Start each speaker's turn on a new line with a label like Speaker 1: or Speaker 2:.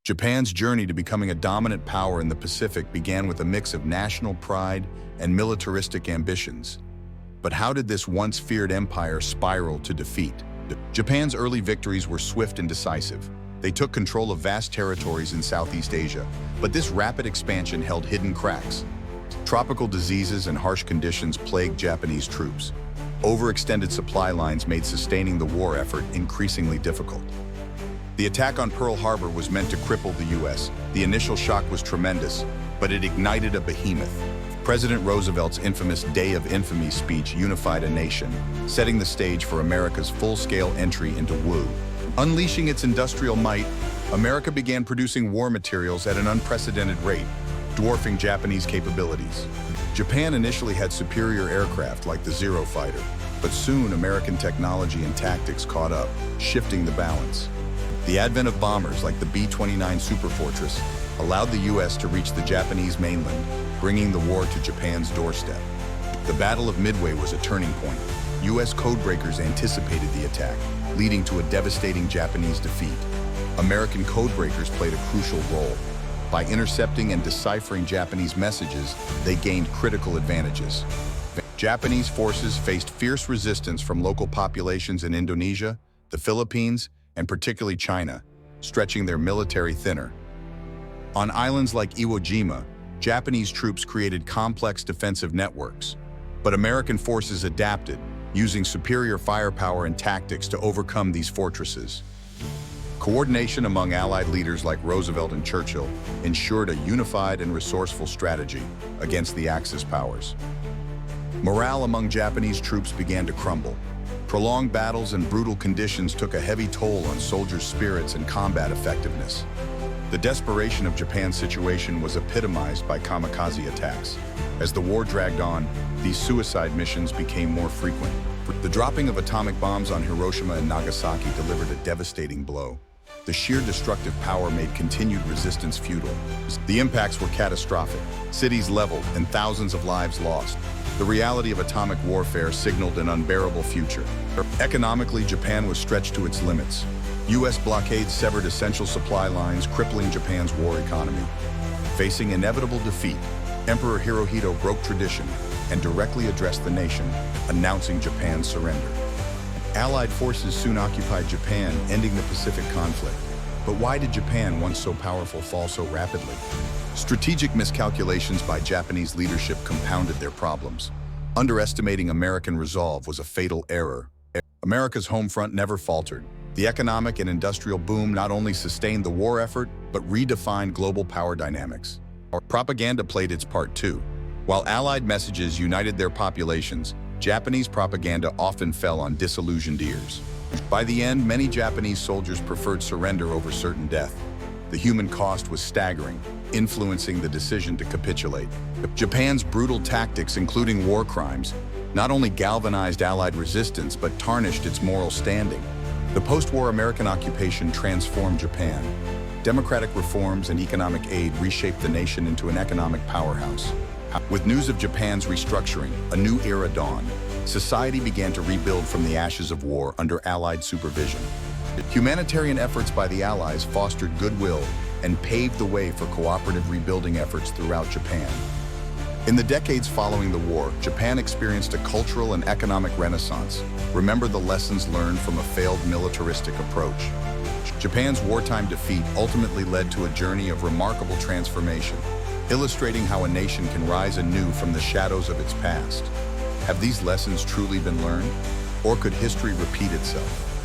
Speaker 1: Japan's journey to becoming a dominant power in the Pacific began with a mix of national pride and militaristic ambitions. But how did this once feared empire spiral to defeat? Japan's early victories were swift and decisive. They took control of vast territories in Southeast Asia, but this rapid expansion held hidden cracks. Tropical diseases and harsh conditions plagued Japanese troops. Overextended supply lines made sustaining the war effort increasingly difficult. The attack on Pearl Harbor was meant to cripple the U.S. The initial shock was tremendous, but it ignited a behemoth. President Roosevelt's infamous Day of Infamy speech unified a nation, setting the stage for America's full-scale entry into WWII. Unleashing its industrial might, America began producing war materials at an unprecedented rate, dwarfing Japanese capabilities. Japan initially had superior aircraft like the Zero fighter, but soon American technology and tactics caught up, shifting the balance. The advent of bombers like the B-29 Superfortress allowed the U.S. to reach the Japanese mainland, bringing the war to Japan's doorstep. The Battle of Midway was a turning point. U.S. codebreakers anticipated the attack, leading to a devastating Japanese defeat. American codebreakers played a crucial role. By intercepting and deciphering Japanese messages, they gained critical advantages. Japanese forces faced fierce resistance from local populations in Indonesia, the Philippines, and particularly China, stretching their military thinner. On islands like Iwo Jima, Japanese troops created complex defensive networks, but American forces adapted, using superior firepower and tactics to overcome these fortresses. Coordination among Allied leaders like Roosevelt and Churchill ensured a unified and resourceful strategy against the Axis powers. Morale among Japanese troops began to crumble. Prolonged battles and brutal conditions took a heavy toll on soldiers' spirits and combat effectiveness. The desperation of Japan's situation was epitomized by kamikaze attacks. As the war dragged on, these suicide missions became more frequent. The dropping of atomic bombs on Hiroshima and Nagasaki delivered a devastating blow. The sheer destructive power made continued resistance futile. The impacts were catastrophic. Cities leveled and thousands of lives lost. The reality of atomic warfare signaled an unbearable future. Economically, Japan was stretched to its limits. U.S. blockades severed essential supply lines, crippling Japan's war economy. Facing inevitable defeat, Emperor Hirohito broke tradition and directly addressed the nation, announcing Japan's surrender. Allied forces soon occupied Japan, ending the Pacific conflict. But why did Japan, once so powerful, fall so rapidly? Strategic miscalculations by Japanese leadership compounded their problems. Underestimating American resolve was a fatal error. America's home front never faltered. The economic and industrial boom not only sustained the war effort, but redefined global power dynamics. Propaganda played its part too. While Allied messages united their populations, Japanese propaganda often fell on disillusioned ears. By the end, many Japanese soldiers preferred surrender over certain death. The human cost was staggering, influencing the decision to capitulate. Japan's brutal tactics, including war crimes, not only galvanized Allied resistance, but tarnished its moral standing. The post-war American occupation transformed Japan. Democratic reforms and economic aid reshaped the nation into an economic powerhouse. With news of Japan's restructuring, a new era dawned. Society began to rebuild from the ashes of war under Allied supervision. Humanitarian efforts by the Allies fostered goodwill and paved the way for cooperative rebuilding efforts throughout Japan. In the decades following the war, Japan experienced a cultural and economic renaissance. Remember the lessons learned from a failed militaristic approach. Japan's wartime defeat ultimately led to a journey of remarkable transformation, illustrating how a nation can rise anew from the shadows of its past. Have these lessons truly been learned? Or could history repeat itself?